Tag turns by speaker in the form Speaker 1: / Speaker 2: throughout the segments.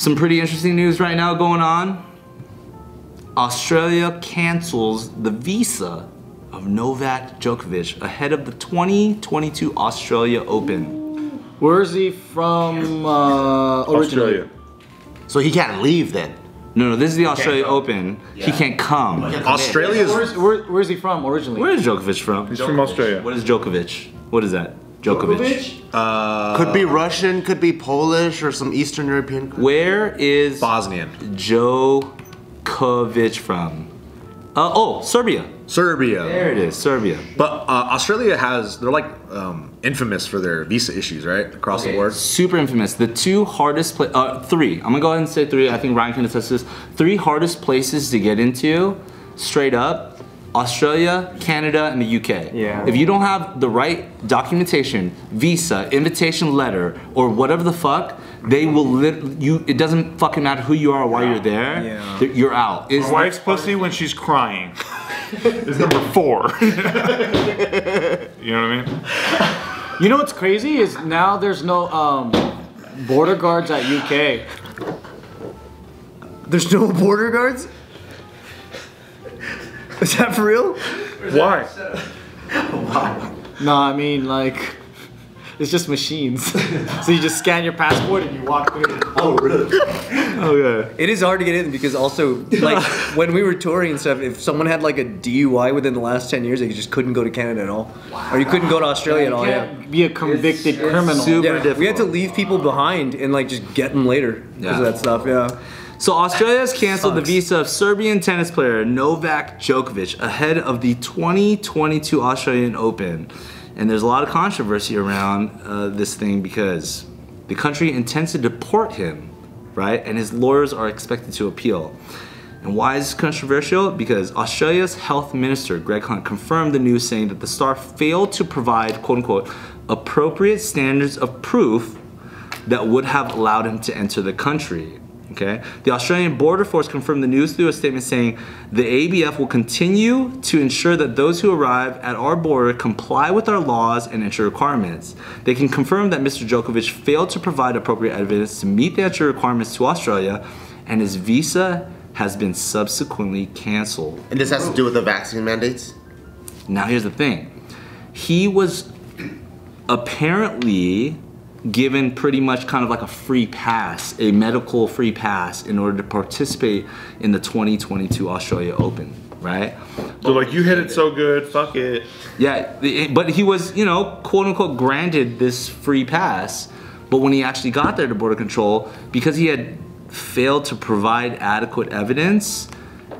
Speaker 1: Some pretty interesting news right now going on. Australia cancels the visa of Novak Djokovic ahead of the 2022 Australia Open.
Speaker 2: Where is he from originally?
Speaker 3: Australia.
Speaker 4: So he can't leave then?
Speaker 1: No, this is the Australia Open. Yeah. He can't come.
Speaker 3: Australia's.
Speaker 2: Where's he from originally?
Speaker 1: Where is Djokovic from?
Speaker 3: He's from Australia.
Speaker 1: What is Djokovic? What is that? Djokovic.
Speaker 4: Could be Russian, could be Polish, or some Eastern European.
Speaker 1: Where is
Speaker 3: Bosnian.
Speaker 1: Djokovic from? Serbia.
Speaker 3: Serbia.
Speaker 1: There it is, Serbia.
Speaker 3: But Australia they're like infamous for their visa issues, right? Across the board.
Speaker 1: Super infamous. The two hardest three. I'm gonna go ahead and say three. I think Ryan can attest this. 3 hardest places to get into, straight up. Australia, Canada, and the UK.
Speaker 2: Yeah.
Speaker 1: If you don't have the right documentation, visa, invitation letter, or whatever the fuck, they will it doesn't fucking matter who you are or why you're there.
Speaker 5: Yeah.
Speaker 1: You're out.
Speaker 5: My wife's pussy when she's crying is number 4. You know what I mean?
Speaker 2: You know what's crazy is now there's no border guards at UK.
Speaker 4: There's no border guards? Is that for real?
Speaker 3: Why?
Speaker 2: Wow. No, I mean like it's just machines. So you just scan your passport and you walk through.
Speaker 4: Oh, really?
Speaker 1: Okay.
Speaker 6: It is hard to get in because also, like, when we were touring and stuff, if someone had like a DUI within the last 10 years, they just couldn't go to Canada at all. Wow. Or you couldn't go to Australia at all,
Speaker 2: You can't be a convicted criminal.
Speaker 1: super
Speaker 6: Yeah,
Speaker 1: difficult.
Speaker 6: we had to leave people behind and like just get them later because of that stuff, yeah.
Speaker 1: So Australia has canceled the
Speaker 6: Sucks.
Speaker 1: visa of Serbian tennis player Novak Djokovic ahead of the 2022 Australian Open. And there's a lot of controversy around this thing because the country intends to deport him, right? And his lawyers are expected to appeal. And why is this controversial? Because Australia's health minister, Greg Hunt, confirmed the news saying that the star failed to provide, quote unquote, appropriate standards of proof that would have allowed him to enter the country. Okay. The Australian Border Force confirmed the news through a statement saying the ABF will continue to ensure that those who arrive at our border comply with our laws and entry requirements. They can confirm that Mr. Djokovic failed to provide appropriate evidence to meet the entry requirements to Australia, and his visa has been subsequently canceled.
Speaker 4: And this has to do with the vaccine mandates?
Speaker 1: Now here's the thing. He was apparently given pretty much kind of like a free pass, a medical free pass in order to participate in the 2022 Australia Open, right?
Speaker 3: So like, you hit it so good, fuck it.
Speaker 1: Yeah, but he was, you know, quote unquote granted this free pass, but when he actually got there to border control, because he had failed to provide adequate evidence,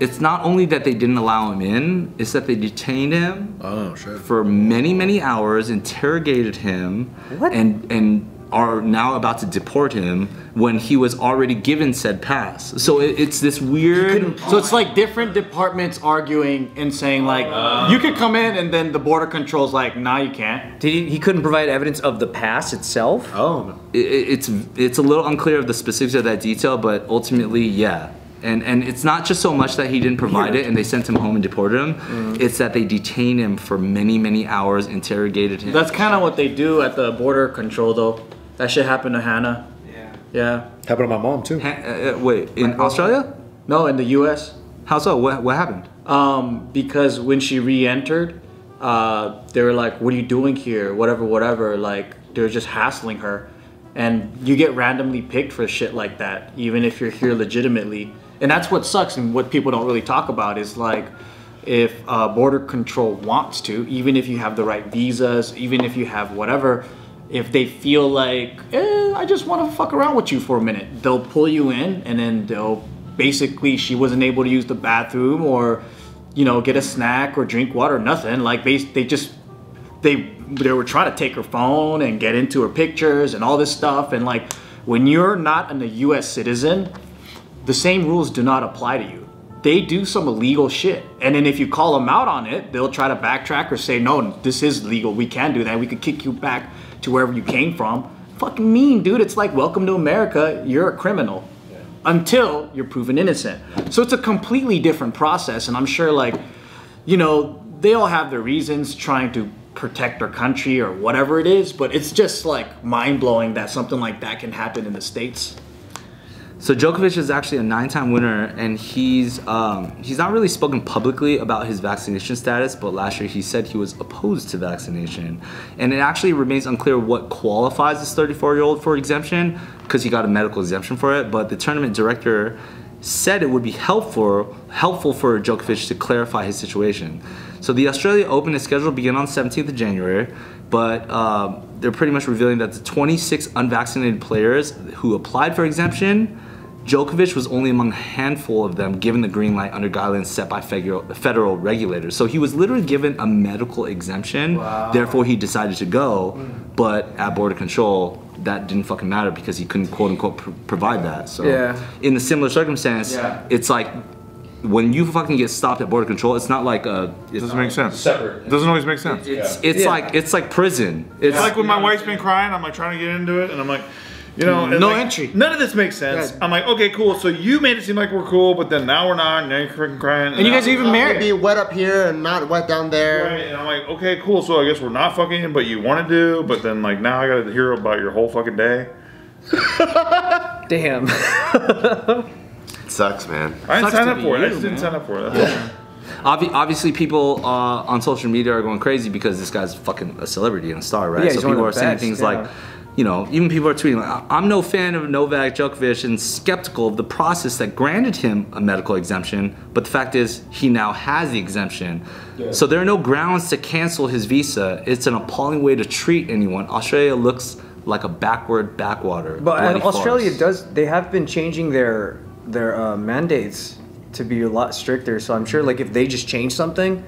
Speaker 1: it's not only that they didn't allow him in, it's that they detained him for many, many hours, interrogated him, and are now about to deport him when he was already given said pass. So it's this weird...
Speaker 2: So it's like different departments arguing and saying like, you could come in, and then the border control's like, nah, you can't.
Speaker 6: He couldn't provide evidence of the pass itself?
Speaker 3: Oh.
Speaker 1: It's a little unclear of the specifics of that detail, but ultimately, yeah. And it's not just so much that he didn't provide it and they sent him home and deported him. It's that they detained him for many, many hours, interrogated him.
Speaker 2: That's kind of what they do at the border control, though. That shit happened to Hannah. Yeah.
Speaker 3: Happened to my mom too.
Speaker 1: Wait, in Australia?
Speaker 2: No, in the U.S.
Speaker 1: How so? What happened?
Speaker 2: Because when she re-entered, they were like, "What are you doing here? Whatever." Like they were just hassling her, and you get randomly picked for shit like that, even if you're here legitimately. And that's what sucks, and what people don't really talk about is like, if border control wants to, even if you have the right visas, even if you have whatever, if they feel like, I just want to fuck around with you for a minute, they'll pull you in, and then they'll basically, she wasn't able to use the bathroom or, you know, get a snack or drink water, nothing. Like they were trying to take her phone and get into her pictures and all this stuff. And like, when you're not a US citizen, the same rules do not apply to you. They do some illegal shit. And then if you call them out on it, they'll try to backtrack or say, no, this is legal. We can do that. We could kick you back to wherever you came from. Fucking mean, dude. It's like, welcome to America. You're a criminal until you're proven innocent. So it's a completely different process. And I'm sure, like, you know, they all have their reasons trying to protect their country or whatever it is. But it's just like mind blowing that something like that can happen in the States.
Speaker 1: So Djokovic is actually a 9-time winner, and he's not really spoken publicly about his vaccination status, but last year he said he was opposed to vaccination. And it actually remains unclear what qualifies this 34-year-old for exemption, because he got a medical exemption for it, but the tournament director said it would be helpful for Djokovic to clarify his situation. So the Australia Open is scheduled to begin on 17th of January, but they're pretty much revealing that the 26 unvaccinated players who applied for exemption, Djokovic was only among a handful of them given the green light under guidelines set by federal regulators. So he was literally given a medical exemption, therefore he decided to go, but at border control, that didn't fucking matter because he couldn't quote unquote provide that. So in a similar circumstance, it's like when you fucking get stopped at border control, it's not like it
Speaker 5: doesn't make sense.
Speaker 7: Separate.
Speaker 5: It doesn't always make sense.
Speaker 1: It's like prison.
Speaker 5: It's like when my wife's been crying, I'm like trying to get into it, and I'm like, you know,
Speaker 2: no
Speaker 5: like,
Speaker 2: entry.
Speaker 5: None of this makes sense. I'm like, okay, cool. So you made it seem like we're cool, but then now we're not. And now you're freaking crying.
Speaker 2: And you guys are even married.
Speaker 4: Be wet up here and not wet down there.
Speaker 5: Right, and I'm like, okay, cool. So I guess we're not fucking, but you want to do. But then like now I got to hear about your whole fucking day.
Speaker 6: Damn.
Speaker 4: It sucks, man.
Speaker 5: I didn't
Speaker 2: Sucks
Speaker 5: sign
Speaker 2: to
Speaker 5: up
Speaker 2: be
Speaker 5: for it. I
Speaker 2: you,
Speaker 5: just didn't
Speaker 2: man.
Speaker 5: sign up for it. That's all.
Speaker 1: Obviously, people on social media are going crazy because this guy's fucking a celebrity and a star, right?
Speaker 6: Yeah,
Speaker 1: so
Speaker 6: he's one of
Speaker 1: people
Speaker 6: the
Speaker 1: are saying
Speaker 6: best,
Speaker 1: things
Speaker 6: yeah.
Speaker 1: like, you know, even people are tweeting like, I'm no fan of Novak Djokovic and skeptical of the process that granted him a medical exemption, but the fact is he now has the exemption. So there are no grounds to cancel his visa. It's an appalling way to treat anyone. Australia looks like a backwater.
Speaker 6: But
Speaker 1: bloody
Speaker 6: Australia
Speaker 1: farce.
Speaker 6: they have been changing their mandates to be a lot stricter. So I'm sure like if they just change something,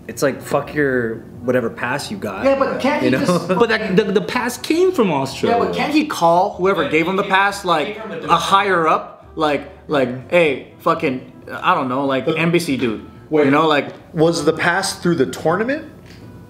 Speaker 6: it's like fuck your whatever pass you got.
Speaker 2: Yeah, but can't he just...
Speaker 1: But the pass came from Australia.
Speaker 2: Yeah, but can't he call whoever gave him the pass, like a higher up, like hey, fucking, I don't know, like embassy dude.
Speaker 3: Wait.
Speaker 2: You know, like
Speaker 3: Was the pass through the tournament,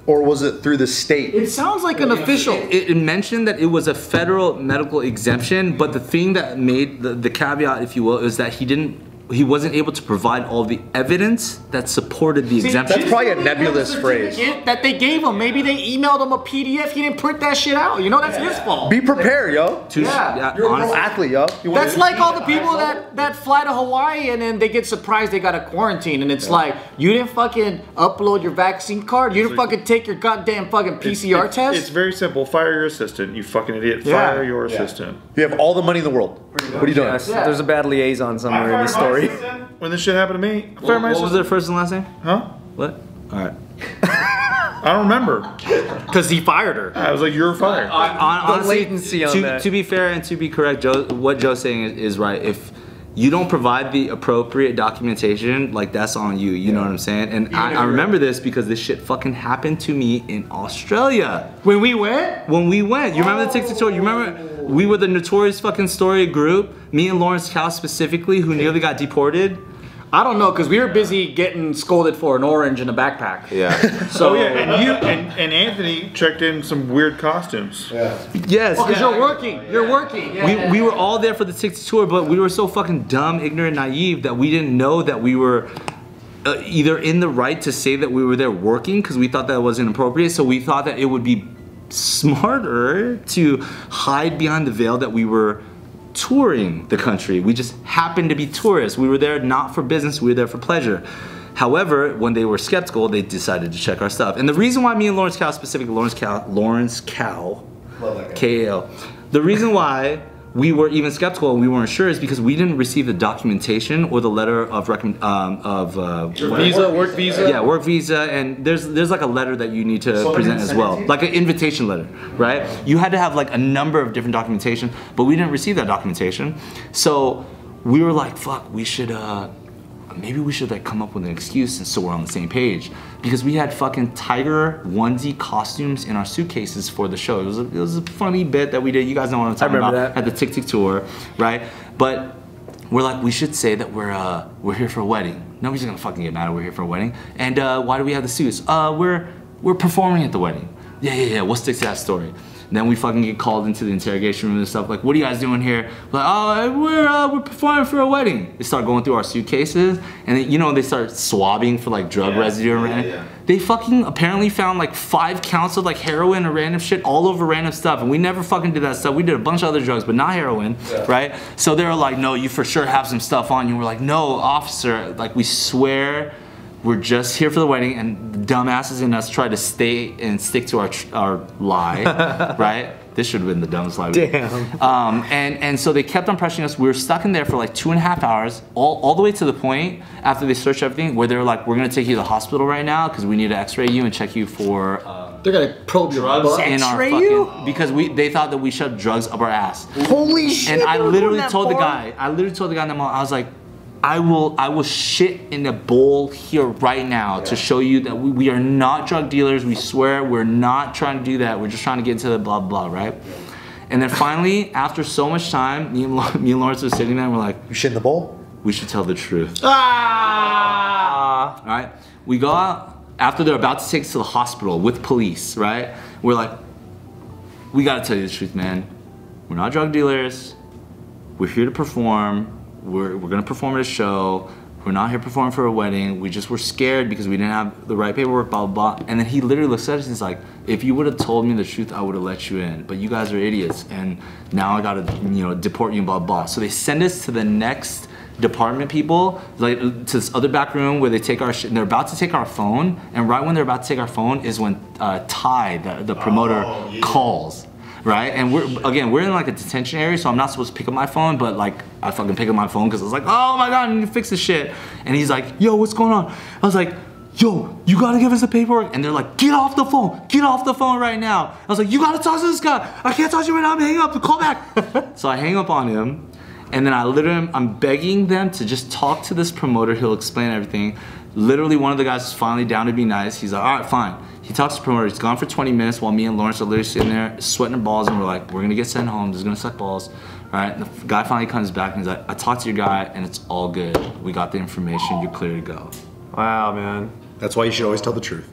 Speaker 3: or was it through the state?
Speaker 2: it sounds like an official.
Speaker 1: It mentioned that it was a federal medical exemption, but the thing that made the caveat, if you will, is that he wasn't able to provide all the evidence that supported the exemption.
Speaker 3: That's probably a nebulous phrase.
Speaker 2: That they gave him. Maybe they emailed him a PDF. He didn't print that shit out. You know, that's his fault.
Speaker 3: Be prepared, yo.
Speaker 2: Yeah.
Speaker 3: You're a pro
Speaker 1: honestly,
Speaker 3: athlete, yo.
Speaker 2: That's like all the people that fly to Hawaii and then they get surprised they got a quarantine and it's like, you didn't fucking upload your vaccine card? You didn't fucking take your goddamn fucking PCR test?
Speaker 5: It's very simple. Fire your assistant, you fucking idiot.
Speaker 2: Yeah.
Speaker 5: Fire your assistant.
Speaker 3: You have all the money in the world. What are you doing?
Speaker 6: Yes, there's a bad liaison somewhere in the story.
Speaker 5: When this shit happened to me, fire my
Speaker 1: what was
Speaker 5: assistant.
Speaker 1: their first and last name?
Speaker 5: Huh?
Speaker 1: What? All right.
Speaker 5: I don't remember.
Speaker 2: Because he fired her.
Speaker 5: I was like, you're fired.
Speaker 1: Honestly,
Speaker 6: latency on that.
Speaker 1: to be fair and to be correct, what Joe's saying is right. If you don't provide the appropriate documentation, like that's on you. You know what I'm saying? And I remember this because this shit fucking happened to me in Australia.
Speaker 2: When we went?
Speaker 1: When we went, you remember the TikTok tour? You remember we were the notorious fucking story group, me and Lawrence Cow specifically, who nearly got deported.
Speaker 2: I don't know, because we were busy getting scolded for an orange in a backpack.
Speaker 4: Yeah.
Speaker 2: So,
Speaker 5: Oh yeah, and you and Anthony checked in some weird costumes.
Speaker 1: Yes.
Speaker 2: because you're working. You're working.
Speaker 1: We were all there for the TikTok tour, but we were so fucking dumb, ignorant, naive that we didn't know that we were either in the right to say that we were there working because we thought that was inappropriate. So we thought that it would be smarter to hide behind the veil that we were touring the country. We just happened to be tourists. We were there not for business, we were there for pleasure. However, when they were skeptical, they decided to check our stuff. And the reason why me and Lawrence Cow, specifically Lawrence Cow, K-A-L, the reason why we were even skeptical and we weren't sure is because we didn't receive the documentation or the letter of
Speaker 2: Visa, work visa?
Speaker 1: Yeah, work visa, and there's like a letter that you need to present as well, like an invitation letter, right? You had to have like a number of different documentation, but we didn't receive that documentation. So we were like, fuck, we should maybe we should like come up with an excuse and so we're on the same page, because we had fucking tiger onesie costumes in our suitcases for the show. It was a funny bit that we did. You guys know what I'm talking about
Speaker 6: that.
Speaker 1: at the TikTok tour, right? But we're like, we should say that we're here for a wedding. Nobody's gonna fucking get mad that we're here for a wedding. And why do we have the suits? We're performing at the wedding. Yeah, we'll stick to that story. Then we fucking get called into the interrogation room and stuff. Like, what are you guys doing here? We're like, oh, we're performing for a wedding. They start going through our suitcases, and then, you know, they start swabbing for like drug residue and They fucking apparently found like 5 counts of like heroin or random shit all over random stuff, and we never fucking did that stuff. We did a bunch of other drugs, but not heroin, right? So they were like, no, you for sure have some stuff on you. We're like, no, officer, like we swear. We're just here for the wedding, and the dumbasses in us tried to stay and stick to our lie, right? This should have been the dumbest lie.
Speaker 6: Damn.
Speaker 1: And so they kept on pressuring us. We were stuck in there for like 2.5 hours, all the way to the point after they searched everything, where they were like, "We're gonna take you to the hospital right now because we need to X-ray you and check you for
Speaker 2: They're gonna probe your
Speaker 1: drugs
Speaker 2: butt.
Speaker 1: in our
Speaker 6: X-ray
Speaker 1: fucking
Speaker 6: you?
Speaker 1: because they thought that we shoved drugs up our ass."
Speaker 6: Holy shit!
Speaker 1: And I
Speaker 6: they were
Speaker 1: literally
Speaker 6: going that
Speaker 1: told the
Speaker 6: far?
Speaker 1: guy, in the mall, I was like, I will shit in a bowl here right now to show you that we are not drug dealers. We swear we're not trying to do that. We're just trying to get into the blah blah, right? And then finally, after so much time, me and Lawrence were sitting there and we're like,
Speaker 7: You shit in the bowl?
Speaker 1: we should tell the truth. All right, we go out after they're about to take us to the hospital with police, right? We're like, we gotta tell you the truth, man. We're not drug dealers. We're here to perform. We're gonna perform at a show. We're not here performing for a wedding. We just were scared because we didn't have the right paperwork, blah, blah, blah. And then he literally looks at us and he's like, if you would have told me the truth, I would have let you in. But you guys are idiots, and now I gotta, you know, deport you and blah, blah. So they send us to the next department people, like to this other back room where they take our shit, and they're about to take our phone. And right when they're about to take our phone is when Ty, the promoter, calls. Right, and we're in like a detention area, so I'm not supposed to pick up my phone, but like I fucking pick up my phone because I was like, oh my god, I need to fix this shit. And he's like, yo, what's going on? I was like, yo, you gotta give us the paperwork. And they're like, get off the phone right now. I was like, you gotta talk to this guy. I can't talk to you right now. I'm hanging up. Call back. So I hang up on him, and then I'm begging them to just talk to this promoter. He'll explain everything. Literally, one of the guys is finally down to be nice. He's like, all right, fine. He talks to the promoter. He's gone for 20 minutes while me and Lawrence are literally sitting there sweating our balls, and we're like, we're gonna get sent home. This is gonna suck balls. All right, and the guy finally comes back and he's like, I talked to your guy and it's all good. We got the information. You're clear to go.
Speaker 6: Wow, man.
Speaker 3: That's why you should always tell the truth.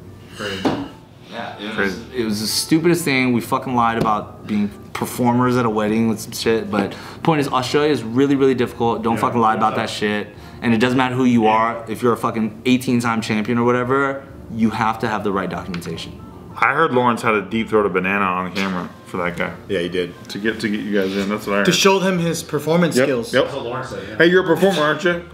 Speaker 1: Yeah, it was the stupidest thing. We fucking lied about being performers at a wedding with some shit. But point is, Australia is really, really difficult. Don't fucking lie about that shit. And it doesn't matter who you are. If you're a fucking 18-time champion or whatever, you have to have the right documentation.
Speaker 5: I heard Lawrence had to deep throat a banana on camera for that guy
Speaker 3: Yeah, he did.
Speaker 5: to get you guys in. That's what I heard.
Speaker 2: To show them his performance skills.
Speaker 5: Yep.
Speaker 7: That's what Lawrence said, yeah.
Speaker 5: Hey, you're a performer, aren't you?